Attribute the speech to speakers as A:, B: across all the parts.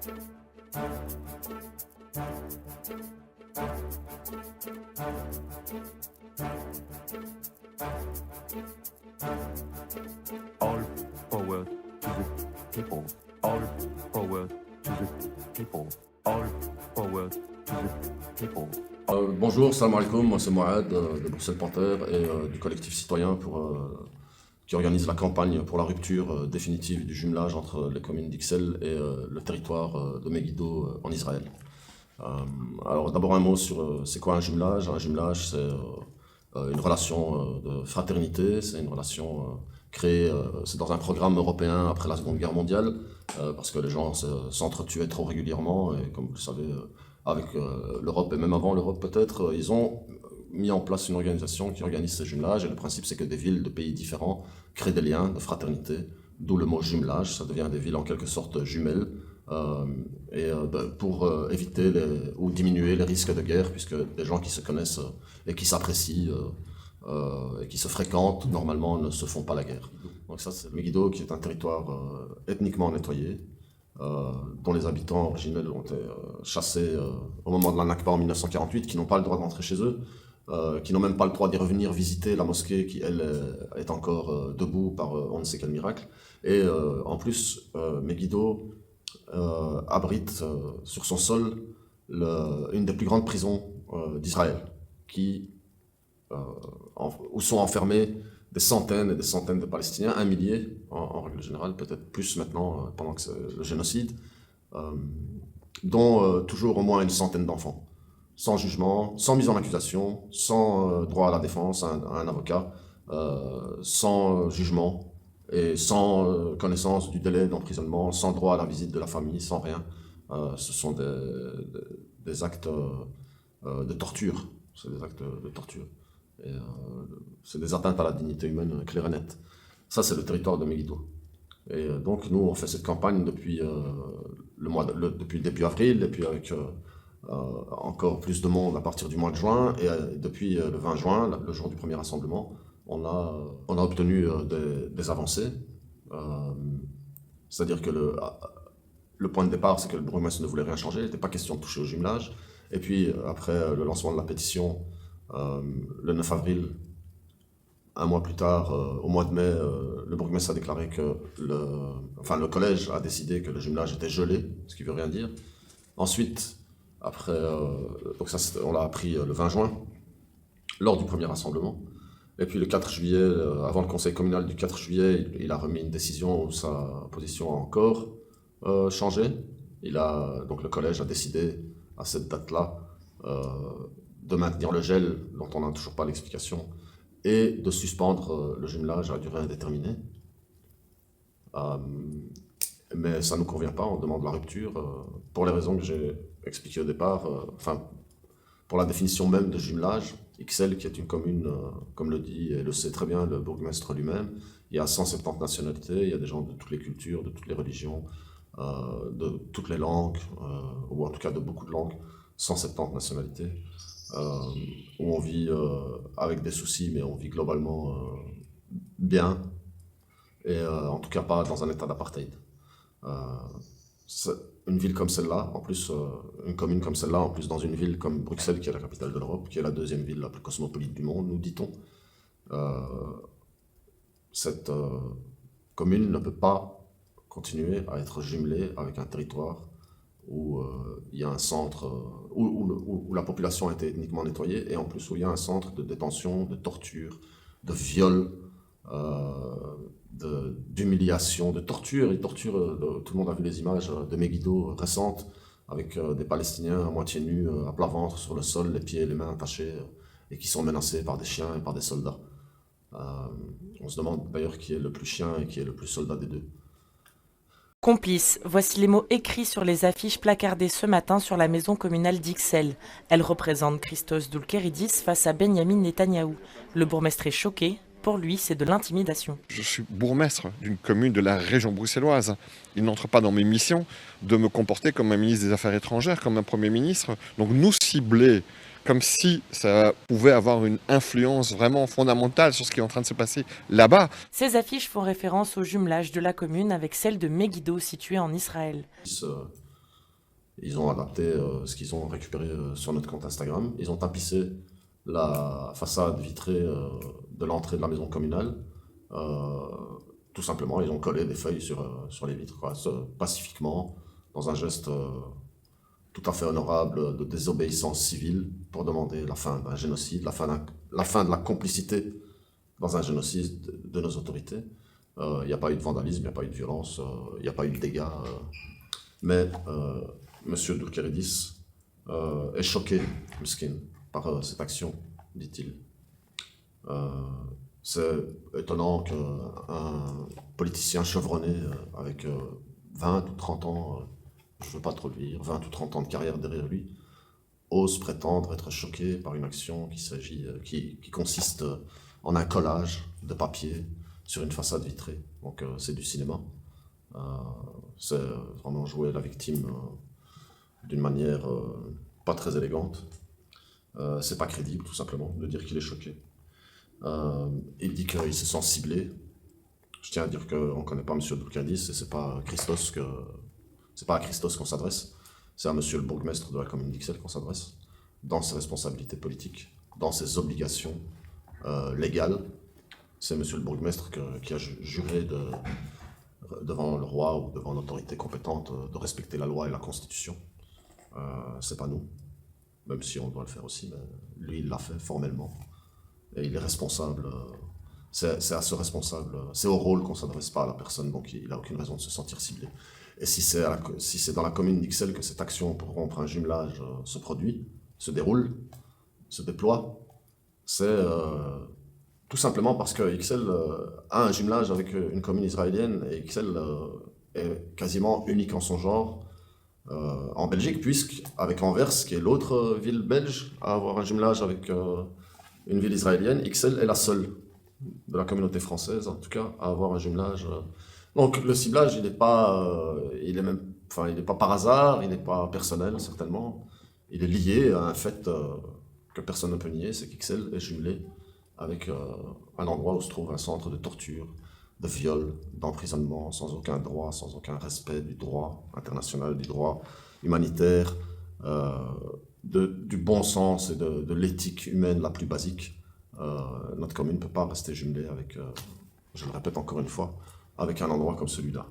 A: All power to the people. All power to the people. All power to the people.
B: Bonjour, salam alaikum, moi c'est Mohamed de Bruxelles Panther et du collectif citoyen qui organise la campagne pour la rupture définitive du jumelage entre les communes d'Ixelles et le territoire de Megiddo en Israël. Alors d'abord un mot sur c'est quoi un jumelage. Un jumelage c'est une relation de fraternité, c'est une relation créée, c'est dans un programme européen après la Seconde Guerre mondiale, parce que les gens s'entretuaient trop régulièrement et comme vous le savez, avec l'Europe et même avant l'Europe peut-être, ils ont mis en place une organisation qui organise ces jumelages et le principe c'est que des villes de pays différents créent des liens de fraternité, d'où le mot jumelage, ça devient des villes en quelque sorte jumelles pour éviter ou diminuer les risques de guerre puisque des gens qui se connaissent et qui s'apprécient et qui se fréquentent normalement ne se font pas la guerre. Donc ça c'est Megiddo qui est un territoire ethniquement nettoyé, dont les habitants originels ont été chassés au moment de la Nakba en 1948, qui n'ont pas le droit de rentrer chez eux, qui n'ont même pas le droit d'y revenir visiter la mosquée qui, elle, est encore debout par on ne sait quel miracle. Et en plus, Megiddo abrite sur son sol une des plus grandes prisons d'Israël, où sont enfermés des centaines et des centaines de Palestiniens, un millier en règle générale, peut-être plus maintenant pendant que c'est le génocide, dont toujours au moins une centaine d'enfants, sans jugement, sans mise en accusation, sans droit à la défense, à un avocat, sans jugement et sans connaissance du délai d'emprisonnement, sans droit à la visite de la famille, sans rien. Ce sont des actes de torture, c'est des actes de torture. Et c'est des atteintes à la dignité humaine claires et nettes. Ça, c'est le territoire de Megiddo. Et donc, nous, on fait cette campagne depuis depuis le début avril, et puis avec encore plus de monde à partir du mois de juin. Et depuis le 20 juin, le jour du premier rassemblement, on a obtenu des avancées. C'est-à-dire que le point de départ, c'est que le bourgmestre ne voulait rien changer, il n'était pas question de toucher au jumelage. Et puis, après le lancement de la pétition, le 9 avril, un mois plus tard, au mois de mai, le bourgmestre a déclaré que le collège a décidé que le jumelage était gelé, ce qui veut rien dire. Ensuite, après, donc ça, on l'a appris le 20 juin, lors du premier rassemblement. Et puis le 4 juillet, avant le conseil communal du 4 juillet, il a remis une décision où sa position a encore changé. Donc le collège a décidé à cette date-là de maintenir le gel, dont on n'a toujours pas l'explication, et de suspendre le jumelage à durée indéterminée. Mais ça ne nous convient pas, on demande la rupture, pour les raisons que j'ai expliquées au départ, pour la définition même de jumelage. Ixelles, qui est une commune, comme le dit et le sait très bien le bourgmestre lui-même, il y a 170 nationalités, il y a des gens de toutes les cultures, de toutes les religions, de toutes les langues, ou en tout cas de beaucoup de langues, 170 nationalités. Où on vit avec des soucis, mais on vit globalement bien, et en tout cas pas dans un état d'apartheid. Une ville comme celle-là, en plus, une commune comme celle-là, en plus dans une ville comme Bruxelles, qui est la capitale de l'Europe, qui est la deuxième ville la plus cosmopolite du monde, nous dit-on, cette commune ne peut pas continuer à être jumelée avec un territoire où il y a un centre, où la population a été ethniquement nettoyée, et en plus où il y a un centre de détention, de torture, de viol, d'humiliation, de torture. Et torture, tout le monde a vu les images de Megiddo récentes, avec des Palestiniens à moitié nus, à plat ventre, sur le sol, les pieds et les mains attachés, et qui sont menacés par des chiens et par des soldats. On se demande d'ailleurs qui est le plus chien et qui est le plus soldat des deux.
C: Complices, voici les mots écrits sur les affiches placardées ce matin sur la maison communale d'Ixelles. Elles représentent Christos Doulkeridis face à Benyamin Netanyahou. Le bourgmestre est choqué. Pour lui, c'est de l'intimidation.
D: Je suis bourgmestre d'une commune de la région bruxelloise. Il n'entre pas dans mes missions de me comporter comme un ministre des Affaires étrangères, comme un Premier ministre. Donc nous cibler comme si ça pouvait avoir une influence vraiment fondamentale sur ce qui est en train de se passer là-bas.
C: Ces affiches font référence au jumelage de la commune avec celle de Megiddo située en Israël.
B: Ils ont adapté ce qu'ils ont récupéré sur notre compte Instagram. Ils ont tapissé la façade vitrée de l'entrée de la maison communale. Euh, Tout simplement, ils ont collé des feuilles sur les vitres, quoi, pacifiquement, dans un geste tout à fait honorable de désobéissance civile pour demander la fin d'un génocide, la fin de la complicité dans un génocide de nos autorités. Il n'y a pas eu de vandalisme, il n'y a pas eu de violence, il n'y a pas eu de dégâts. Mais M. Doulkeridis est choqué, Muskin, par cette action, dit-il. C'est étonnant qu'un politicien chevronné avec 20 ou 30 ans, je ne veux pas trop le dire, 20 ou 30 ans de carrière derrière lui, ose prétendre être choqué par une action qui consiste en un collage de papier sur une façade vitrée. Donc c'est du cinéma. C'est vraiment jouer la victime d'une manière pas très élégante. C'est pas crédible, tout simplement, de dire qu'il est choqué. Il dit qu'il se sent ciblé. Je tiens à dire qu'on ne connaît pas M. Doulkeridis et c'est pas à Christos qu'on s'adresse, c'est à M. le bourgmestre de la commune d'Ixelles qu'on s'adresse, dans ses responsabilités politiques, dans ses obligations légales. C'est M. le bourgmestre qui a juré devant le roi ou devant l'autorité compétente de respecter la loi et la Constitution. C'est pas nous, même si on doit le faire aussi, mais lui il l'a fait formellement. Et il est responsable, c'est à ce responsable, c'est au rôle qu'on ne s'adresse pas à la personne, donc il n'a aucune raison de se sentir ciblé. Et si c'est dans la commune d'Ixelles que cette action pour rompre un jumelage se produit, se déroule, se déploie, c'est tout simplement parce que Ixelles a un jumelage avec une commune israélienne et Ixelles est quasiment unique en son genre en Belgique, puisqu'avec Anvers, qui est l'autre ville belge à avoir un jumelage avec une ville israélienne, Ixelles est la seule de la communauté française, en tout cas, à avoir un jumelage. Donc le ciblage, il n'est pas, il est pas par hasard, il n'est pas personnel certainement. Il est lié à un fait que personne ne peut nier, c'est qu'Ixelles est jumelé avec un endroit où se trouve un centre de torture, de viol, d'emprisonnement, sans aucun droit, sans aucun respect du droit international, du droit humanitaire, du bon sens et de l'éthique humaine la plus basique. Notre commune ne peut pas rester jumelée avec, je le répète encore une fois, avec un endroit comme celui-là.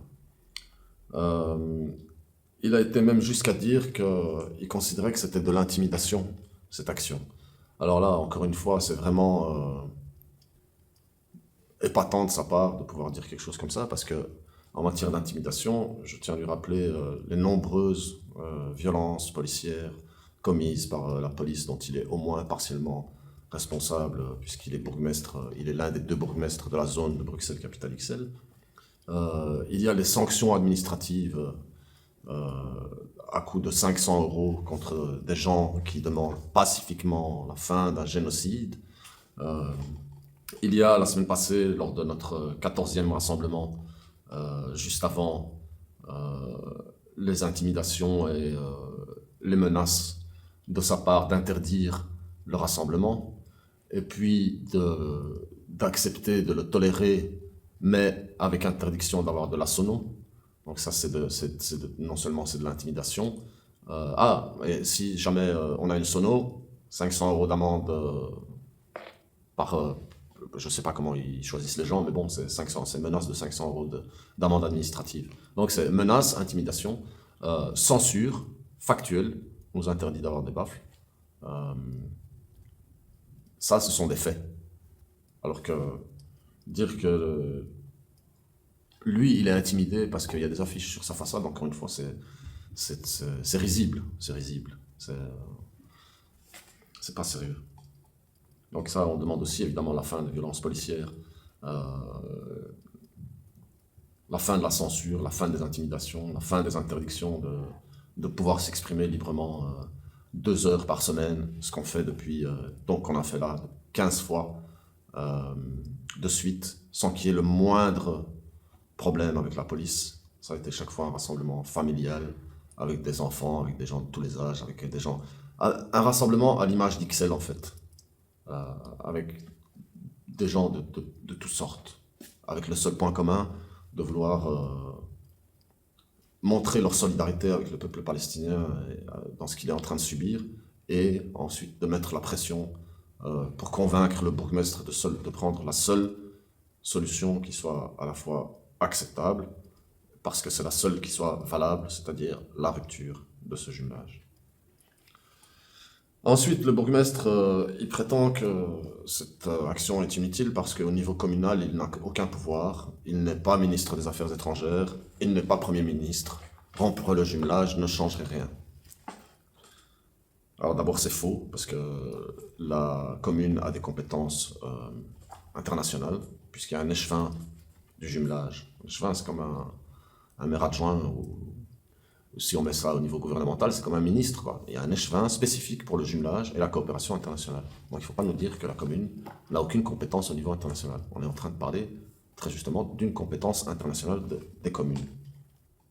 B: Il a été même jusqu'à dire qu'il considérait que c'était de l'intimidation, cette action. Alors là, encore une fois, c'est vraiment épatant de sa part de pouvoir dire quelque chose comme ça, parce que en matière d'intimidation, je tiens à lui rappeler les nombreuses violences policières commises par la police, dont il est au moins partiellement responsable, puisqu'il est bourgmestre, il est l'un des 2 bourgmestres de la zone de Bruxelles-Capitale-Ixelles. Il y a les sanctions administratives à coût de 500 € contre des gens qui demandent pacifiquement la fin d'un génocide. Il y a, la semaine passée, lors de notre 14e rassemblement, juste avant les intimidations et les menaces de sa part d'interdire le rassemblement, et puis d'accepter de le tolérer, mais avec interdiction d'avoir de la sono. Donc ça, non seulement c'est de l'intimidation. Et si jamais on a une sono, 500 € d'amende par... je ne sais pas comment ils choisissent les gens, mais bon, c'est menace de 500 € d'amende administrative. Donc c'est menace, intimidation, censure factuelle, on nous interdit d'avoir des baffles. Ça, ce sont des faits. Alors que dire que lui, il est intimidé parce qu'il y a des affiches sur sa façade, encore une fois, c'est risible. C'est risible. C'est pas sérieux. Donc ça, on demande aussi évidemment la fin des violences policières, la fin de la censure, la fin des intimidations, la fin des interdictions de pouvoir s'exprimer librement 2 heures par semaine, ce qu'on fait depuis, donc on a fait là 15 fois de suite, sans qu'il y ait le moindre problème avec la police. Ça a été chaque fois un rassemblement familial, avec des enfants, avec des gens de tous les âges, avec des gens... Un rassemblement à l'image d'Ixelles en fait. Avec des gens de toutes sortes, avec le seul point commun de vouloir montrer leur solidarité avec le peuple palestinien dans ce qu'il est en train de subir, et ensuite de mettre la pression pour convaincre le bourgmestre de prendre la seule solution qui soit à la fois acceptable, parce que c'est la seule qui soit valable, c'est-à-dire la rupture de ce jumelage. Ensuite, le bourgmestre, il prétend que cette action est inutile parce qu'au niveau communal, il n'a aucun pouvoir, il n'est pas ministre des Affaires étrangères, il n'est pas Premier ministre. Rompre le jumelage ne changerait rien. Alors d'abord, c'est faux, parce que la commune a des compétences internationales, puisqu'il y a un échevin du jumelage. L'échevin, c'est comme un maire adjoint, ou si on met ça au niveau gouvernemental, c'est comme un ministre, quoi. Il y a un échevin spécifique pour le jumelage et la coopération internationale. Donc il ne faut pas nous dire que la commune n'a aucune compétence au niveau international. On est en train de parler, très justement, d'une compétence internationale des communes.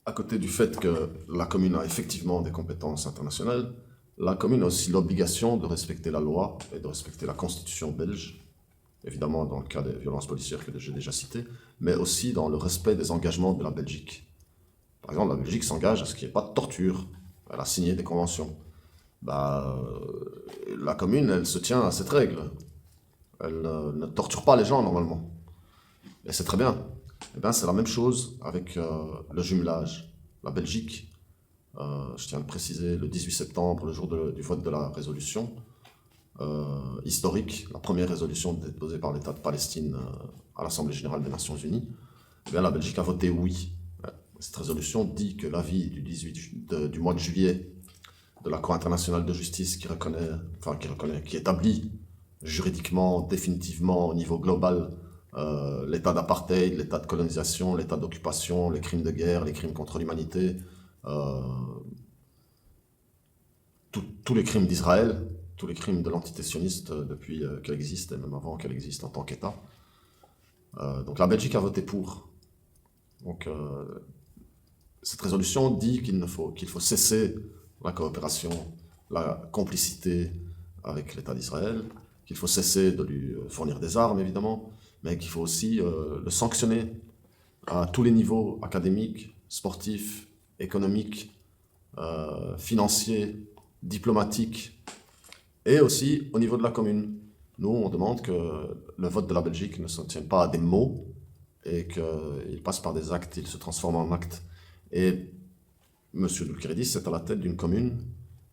B: À côté du fait que la commune a effectivement des compétences internationales, la commune a aussi l'obligation de respecter la loi et de respecter la constitution belge, évidemment dans le cas des violences policières que j'ai déjà citées, mais aussi dans le respect des engagements de la Belgique. Par exemple, la Belgique s'engage à ce qu'il n'y ait pas de torture. Elle a signé des conventions. La commune, elle se tient à cette règle. Elle ne torture pas les gens, normalement. Et c'est très bien. Eh bien, c'est la même chose avec le jumelage. La Belgique, je tiens à le préciser, le 18 septembre, le jour du vote de la résolution historique, la première résolution déposée par l'État de Palestine à l'Assemblée générale des Nations Unies, eh bien, la Belgique a voté oui. Cette résolution dit que l'avis du mois de juillet de la Cour internationale de justice qui établit juridiquement, définitivement, au niveau global, l'état d'apartheid, l'état de colonisation, l'état d'occupation, les crimes de guerre, les crimes contre l'humanité, tous les crimes d'Israël, tous les crimes de l'entité sioniste depuis qu'elle existe, et même avant qu'elle existe en tant qu'État. Donc la Belgique a voté pour. Donc cette résolution dit qu'il faut cesser la coopération, la complicité avec l'État d'Israël, qu'il faut cesser de lui fournir des armes, évidemment, mais qu'il faut aussi le sanctionner à tous les niveaux académiques, sportifs, économiques, financiers, diplomatiques, et aussi au niveau de la commune. Nous, on demande que le vote de la Belgique ne se tienne pas à des mots, et qu'il passe par des actes, il se transforme en actes. Et M. Doulkeridis, c'est à la tête d'une commune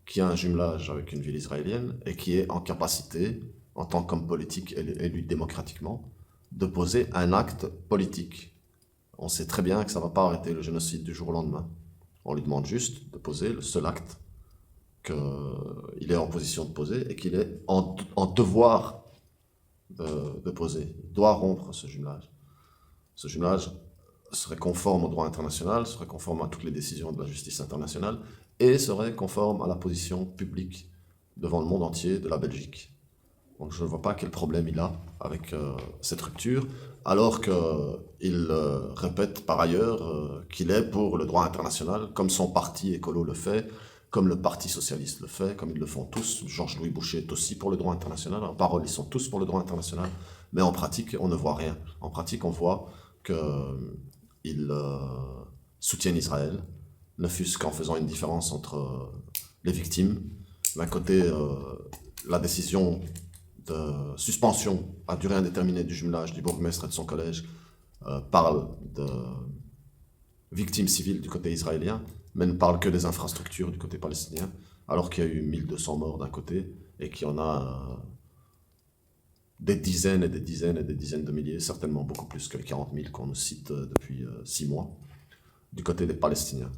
B: qui a un jumelage avec une ville israélienne et qui est en capacité, en tant qu'homme politique élu démocratiquement, de poser un acte politique. On sait très bien que ça ne va pas arrêter le génocide du jour au lendemain. On lui demande juste de poser le seul acte qu'il est en position de poser et qu'il est en devoir de poser. Il doit rompre ce jumelage. Ce jumelage serait conforme au droit international, serait conforme à toutes les décisions de la justice internationale et serait conforme à la position publique devant le monde entier de la Belgique. Donc je ne vois pas quel problème il a avec cette rupture, alors qu'il répète par ailleurs qu'il est pour le droit international, comme son parti écolo le fait, comme le Parti socialiste le fait, comme ils le font tous. Georges-Louis Boucher est aussi pour le droit international. En parole, ils sont tous pour le droit international, mais en pratique, on ne voit rien. En pratique, on voit qu'ils soutiennent Israël, ne fût-ce qu'en faisant une différence entre les victimes. D'un côté, la décision de suspension à durée indéterminée du jumelage du bourgmestre et de son collège parle de victimes civiles du côté israélien, mais ne parle que des infrastructures du côté palestinien, alors qu'il y a eu 1200 morts d'un côté et qu'il y en a des dizaines et des dizaines et des dizaines de milliers, certainement beaucoup plus que les 40 000 qu'on nous cite depuis 6 mois, du côté des Palestiniens.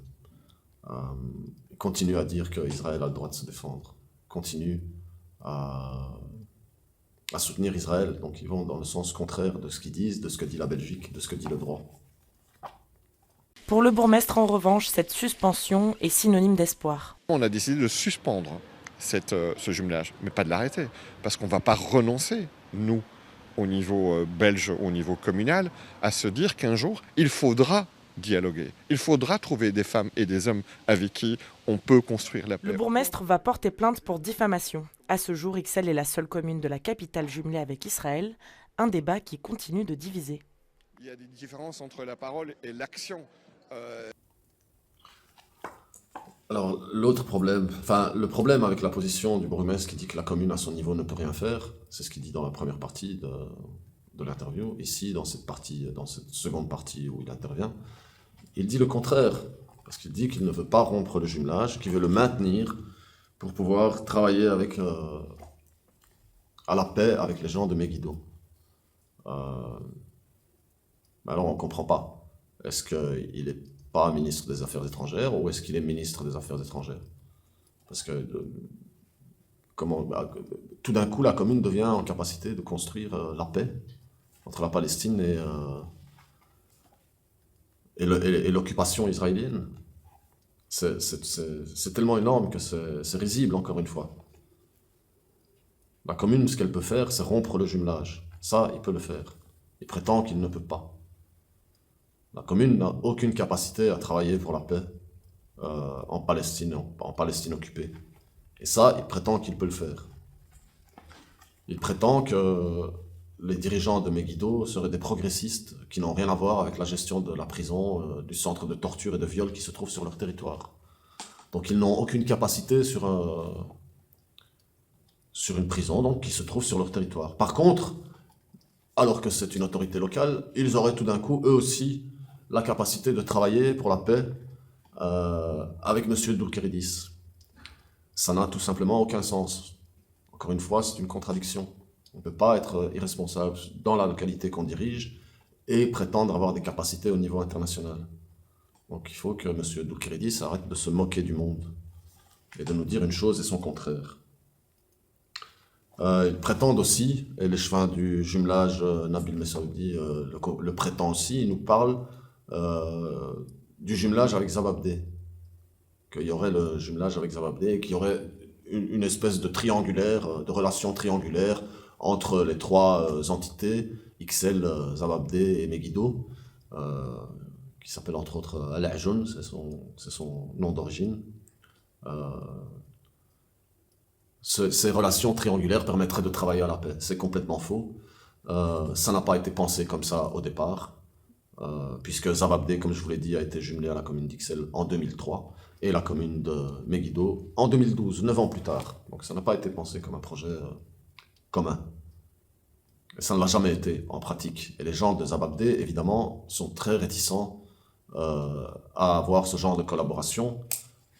B: Ils continuent à dire qu'Israël a le droit de se défendre, continuent à soutenir Israël, donc ils vont dans le sens contraire de ce qu'ils disent, de ce que dit la Belgique, de ce que dit le droit.
C: Pour le bourgmestre, en revanche, cette suspension est synonyme d'espoir.
D: On a décidé de suspendre ce jumelage, mais pas de l'arrêter, parce qu'on ne va pas renoncer, nous, au niveau belge, au niveau communal, à se dire qu'un jour, il faudra dialoguer. Il faudra trouver des femmes et des hommes avec qui on peut construire la paix.
C: Le bourgmestre va porter plainte pour diffamation. À ce jour, Ixelles est la seule commune de la capitale jumelée avec Israël, un débat qui continue de diviser.
D: Il y a des différences entre la parole et l'action.
B: Alors, l'autre problème, enfin, le problème avec la position du bourgmestre qui dit que la commune à son niveau ne peut rien faire, c'est ce qu'il dit dans la première partie de l'interview. Ici, dans cette seconde partie où il intervient, il dit le contraire, parce qu'il dit qu'il ne veut pas rompre le jumelage, qu'il veut le maintenir pour pouvoir travailler à la paix avec les gens de Megiddo. Mais alors, on ne comprend pas. Est-ce qu'il n'est pas ministre des Affaires étrangères ou est-ce qu'il est ministre des Affaires étrangères? Parce que tout d'un coup, la commune devient en capacité de construire la paix entre la Palestine et l'occupation israélienne. C'est tellement énorme que c'est risible, encore une fois. La commune, ce qu'elle peut faire, c'est rompre le jumelage. Ça, il peut le faire. Il prétend qu'il ne peut pas. La commune n'a aucune capacité à travailler pour la paix en Palestine occupée. Et ça, il prétend qu'il peut le faire. Il prétend que les dirigeants de Megiddo seraient des progressistes qui n'ont rien à voir avec la gestion de la prison, du centre de torture et de viol qui se trouve sur leur territoire. Donc ils n'ont aucune capacité sur une prison donc, qui se trouve sur leur territoire. Par contre, alors que c'est une autorité locale, ils auraient tout d'un coup, eux aussi, la capacité de travailler pour la paix avec M. Doulkeridis. Ça n'a tout simplement aucun sens. Encore une fois, c'est une contradiction. On ne peut pas être irresponsable dans la localité qu'on dirige et prétendre avoir des capacités au niveau international. Donc il faut que M. Doulkeridis arrête de se moquer du monde et de nous dire une chose et son contraire. Ils prétendent aussi, et l'échevin du jumelage Nabil Messaoudi le prétend aussi, il nous parle du jumelage avec Zababdeh. Qu'il y aurait le jumelage avec Zababdeh et qu'il y aurait une espèce de relation triangulaire entre les trois entités, XL, Zababdeh et Megiddo, qui s'appelle entre autres Al-Ajoun, c'est son nom d'origine. Ces relations triangulaires permettraient de travailler à la paix. C'est complètement faux. Ça n'a pas été pensé comme ça au départ, puisque Zababdeh, comme je vous l'ai dit, a été jumelé à la commune d'Ixelles en 2003 et la commune de Megiddo en 2012, 9 ans plus tard. Donc ça n'a pas été pensé comme un projet commun. Et ça ne l'a jamais été en pratique. Et les gens de Zababdeh, évidemment, sont très réticents à avoir ce genre de collaboration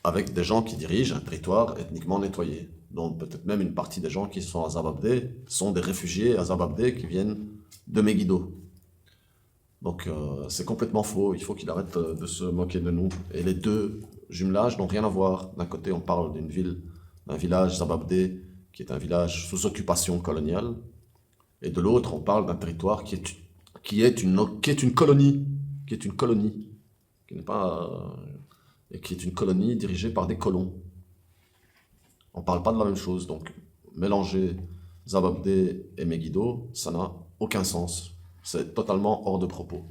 B: avec des gens qui dirigent un territoire ethniquement nettoyé. Donc peut-être même une partie des gens qui sont à Zababdeh sont des réfugiés à Zababdeh qui viennent de Megiddo. Donc c'est complètement faux, il faut qu'il arrête de se moquer de nous. Et les deux jumelages n'ont rien à voir. D'un côté on parle d'un village Zababdeh qui est un village sous occupation coloniale, et de l'autre on parle d'un territoire qui est une colonie, qui n'est pas... et qui est une colonie dirigée par des colons. On ne parle pas de la même chose, donc mélanger Zababdeh et Megiddo, ça n'a aucun sens. C'est totalement hors de propos.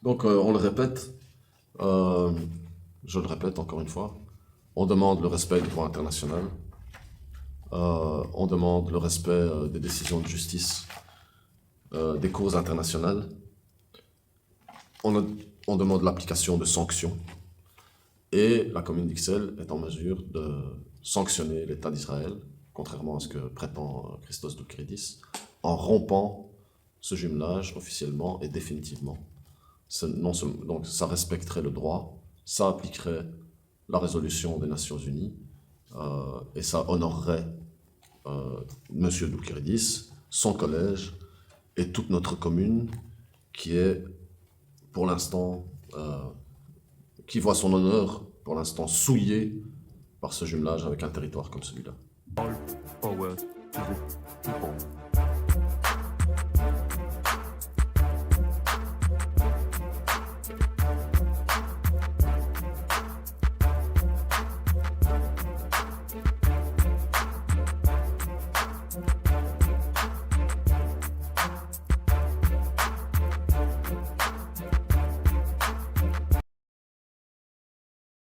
B: Donc on le répète, je le répète encore une fois, on demande le respect du droit international, on demande le respect des décisions de justice, des cours internationales, on demande l'application de sanctions, et la commune d'Ixelles est en mesure de sanctionner l'État d'Israël, contrairement à ce que prétend Christos Doulkeridis, en rompant ce jumelage officiellement et définitivement. Donc ça respecterait le droit, ça appliquerait la résolution des Nations Unies, et ça honorerait M. Doulkeridis, son collège et toute notre commune qui est pour l'instant... qui voit son honneur, pour l'instant, souillé par ce jumelage avec un territoire comme celui-là.
A: All power to the people.